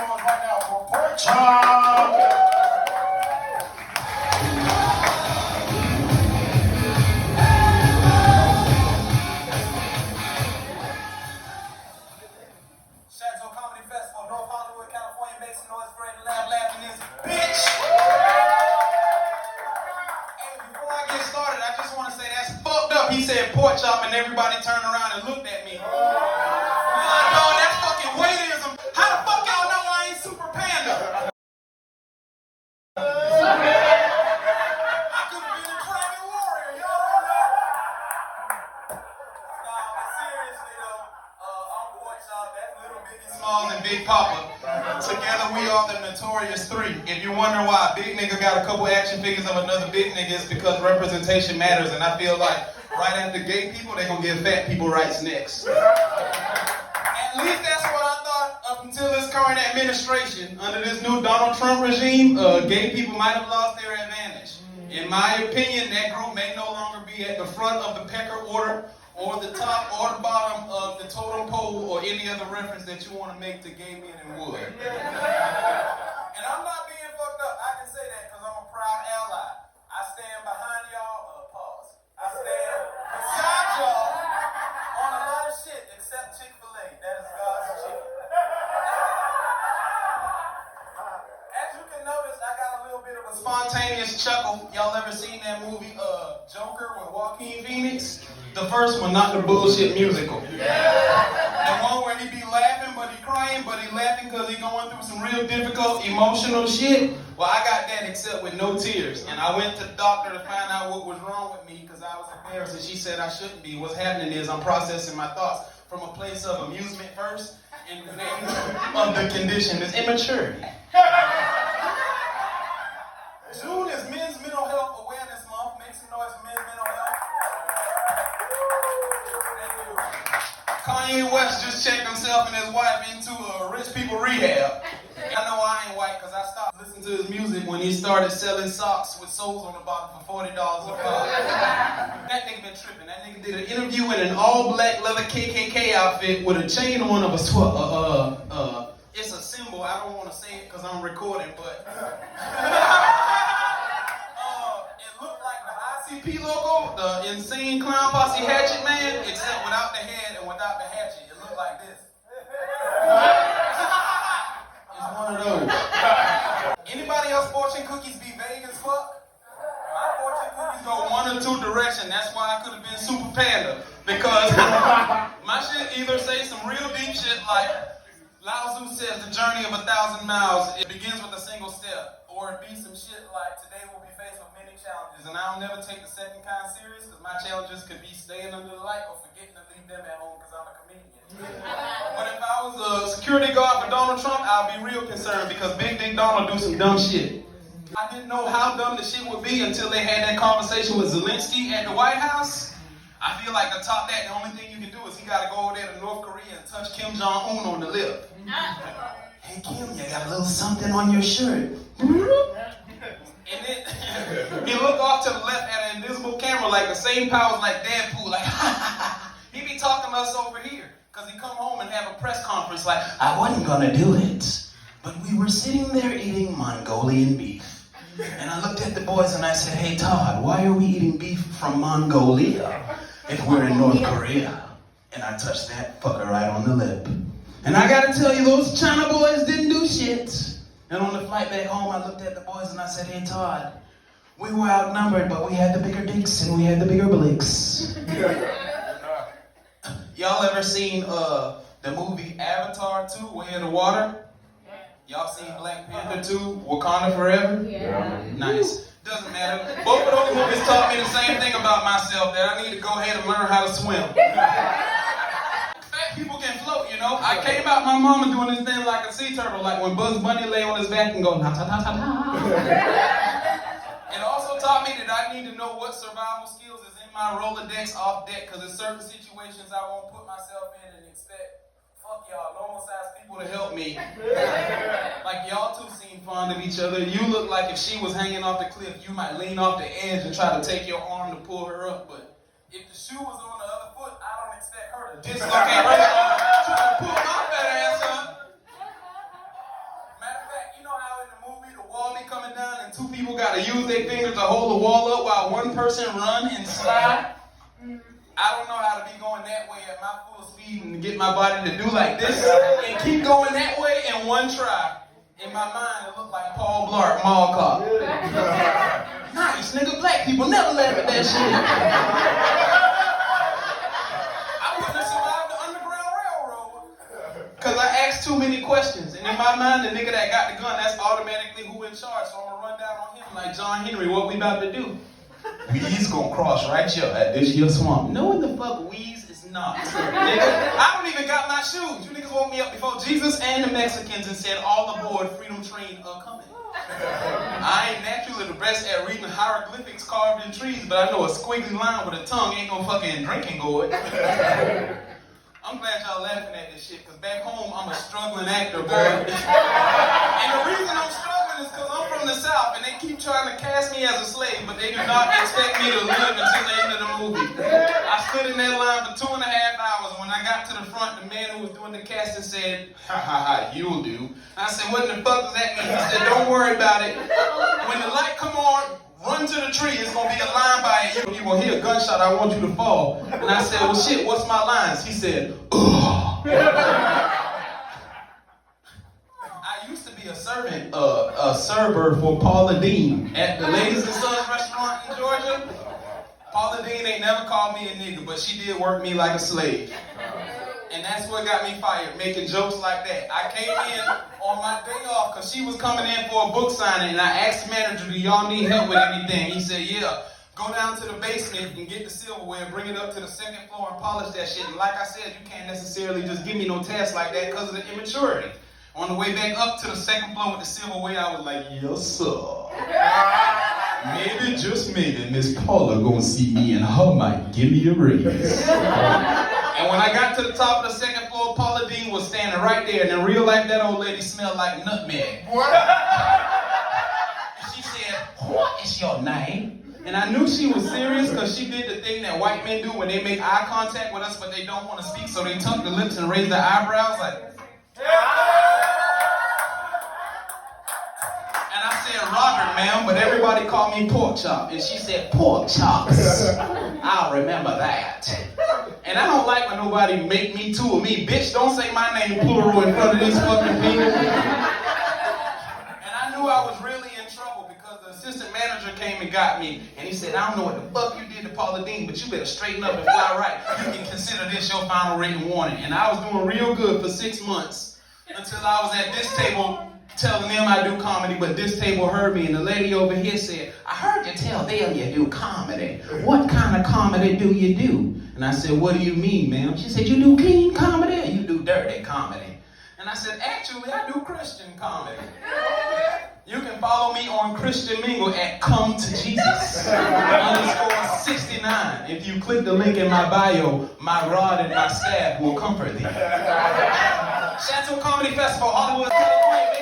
noise right now for Pork Chop. Chateau Comedy Festival, North Hollywood, California. Make some noise for the lab laughing this bitch. Hey, before I get started, I just want to say that's fucked up. He said pork chop and everybody turned around and looked at me. No, that's fucking waitism. How the fuck y'all know I ain't Super Panda? I could have been a Dragon Warrior, y'all don't know. No, but seriously though, I'm pork chop. That's Little Biggie Smalls and Big Papa. Together we are the Notorious Three. If you wonder why Big Nigga got a couple action figures of another big nigga, it's because representation matters, and I feel like right after gay people, they're gonna give fat people rights next. At least that's what I thought up until this current administration. Under this new Donald Trump regime, gay people might have lost their advantage. In my opinion, that group may no longer be at the front of the pecker order, or the top or the bottom of the totem pole, or any other reference that you want to make to gay men and wood. And I'm not being fucked up. I can say that because I'm a proud ally. I stand behind y'all, pause. I stand beside y'all on a lot of shit except Chick-fil-A. That is God's chicken. As you can notice, I got a little bit of a spontaneous chuckle. Y'all ever seen that movie, Joker with Joaquin Phoenix? The first one, not the bullshit musical. The one where he be laughing, but he crying, but he laughing because he going through some real difficult emotional shit. Well, I got that except with no tears. And I went to the doctor to find out what was wrong with me because I was embarrassed, and she said I shouldn't be. What's happening is I'm processing my thoughts from a place of amusement first, and the name of the condition is immaturity. June is Men's Mental Health Awareness Month. Make some noise for Men's Mental Health. Kanye West just checked himself and his wife into a rich people rehab. I know I ain't white because I stopped listening to his music when he started selling socks with soles on the bottom for $40 a pop. That nigga been tripping. That nigga did an interview in an all-black leather KKK outfit with a chain on of a it's a symbol. I don't want to say it because I'm recording, but it looked like the ICP logo, the Insane Clown Posse Hatchet Man, except without the head and without the hatchet. It looked like this. It's one of those. Anybody else fortune cookies be vague as fuck? My fortune cookies go one or two directions. That's why I could have been Super Panda. Because my shit either say some real deep shit like Lao Tzu says the journey of 1,000 miles, it begins with a single step. Or it be some shit like today we'll be faced with many challenges, and I'll never take the second kind serious because my challenges could be staying under the light or forgetting to leave them at home because I'm a comedian. But if I was a security guard for Donald Trump, I'd be real concerned because Big Dick Donald do some dumb shit. I didn't know how dumb the shit would be until they had that conversation with Zelensky at the White House. I feel like to top that, the only thing you can do is he gotta go over there to North Korea and touch Kim Jong-un on the lip. Hey Kim, you got a little something on your shirt. And then he looked off to the left at an invisible camera like the same powers like Deadpool, like he be talking to us over here. Cause he come home and have a press conference like, I wasn't gonna do it, but we were sitting there eating Mongolian beef. And I looked at the boys and I said, hey Todd, why are we eating beef from Mongolia if we're in North Korea? And I touched that fucker right on the lip. And I gotta tell you, those China boys didn't do shit. And on the flight back home, I looked at the boys and I said, hey Todd, we were outnumbered, but we had the bigger dicks and we had the bigger blicks. Y'all ever seen the movie Avatar 2, Way of the Water? Y'all seen Black Panther 2, Wakanda Forever? Yeah. Nice. Doesn't matter. Both of those movies taught me the same thing about myself, that I need to go ahead and learn how to swim. Fat people can float, you know? I came out my mama doing this thing like a sea turtle, like when Bugs Bunny lay on his back and go, la ta ta ta ta. It also taught me that I need to know what survival skills is in my Rolodex off deck, because in certain situations I won't put myself in and expect, fuck y'all, normal sized people to help me. Like y'all two seem fond of each other. You look like if she was hanging off the cliff, you might lean off the edge and try to take your arm to pull her up, but if the shoe was on the other foot, I don't expect her to dislocate her arm, try to pull my fat ass up. got to use their fingers to hold the wall up while one person run and slide. I don't know how to be going that way at my full speed and get my body to do like this and keep going that way in one try. In my mind, it looked like Paul Blart Mall Cop. Nice, nigga. Black people never laugh at that shit. I wouldn't have survived the Underground Railroad because I asked too many questions. And in my mind, the nigga that got the gun, that's automatically who in charge. So I'm going to run down on him like John Henry, what we about to do? We's gonna cross right here at this here swamp. No, what the fuck We's is not. Nigga, I don't even got my shoes. You niggas woke me up before Jesus and the Mexicans and said, all aboard, Freedom Train are coming. I ain't naturally the best at reading hieroglyphics carved in trees, but I know a squiggly line with a tongue ain't no fucking drinking gourd. I'm glad y'all laughing at this shit, because back home, I'm a struggling actor, boy. And the reason I'm struggling is because I'm from the South, and they keep trying to cast me as a slave, but they do not expect me to live until the end of the movie. I stood in that line for 2.5 hours. When I got to the front, the man who was doing the casting said, ha ha ha, you'll do. I said, what in the fuck does that mean? He said, don't worry about it. When the light come on, run to the tree, it's gonna be a line by you. You're gonna hear a gunshot, I want you to fall. And I said, well shit, what's my lines? He said, ugh. I used to be a server for Paula Deen at the Ladies and Sons restaurant in Georgia. Paula Deen ain't never called me a nigga, but she did work me like a slave. And that's what got me fired, making jokes like that. I came in on my day off because she was coming in for a book signing, and I asked the manager, do y'all need help with anything? He said, yeah. Go down to the basement and get the silverware, bring it up to the second floor and polish that shit. And like I said, you can't necessarily just give me no task like that because of the immaturity. On the way back up to the second floor with the silverware, I was like, yes, sir. Maybe, just maybe, Miss Paula gonna see me and her might give me a raise. And when I got to the top of the second floor, Paula Deen was standing right there, and in real life, that old lady smelled like nutmeg. And she said, what is your name? And I knew she was serious because she did the thing that white men do when they make eye contact with us, but they don't want to speak, so they tuck their lips and raise their eyebrows like... And I said, Robert, ma'am, but everybody called me Pork Chop. And she said, Pork Chops. I'll remember that. And I don't like when nobody make me two of me. Bitch, don't say my name plural in front of these fucking people. And I knew I was really in trouble because the assistant manager came and got me. And he said, I don't know what the fuck you did to Paula Deen, but you better straighten up and fly right. You can consider this your final written warning. And I was doing real good for 6 months until I was at this table telling them I do comedy, but this table heard me, and the lady over here said, I heard you tell them you do comedy. What kind of comedy do you do? And I said, what do you mean, ma'am? She said, you do clean comedy or you do dirty comedy? And I said, actually, I do Christian comedy. You can follow me on Christian Mingle at Come to Jesus _69. If you click the link in my bio, my rod and my staff will comfort thee. Chateau Comedy Festival, Hollywood, California.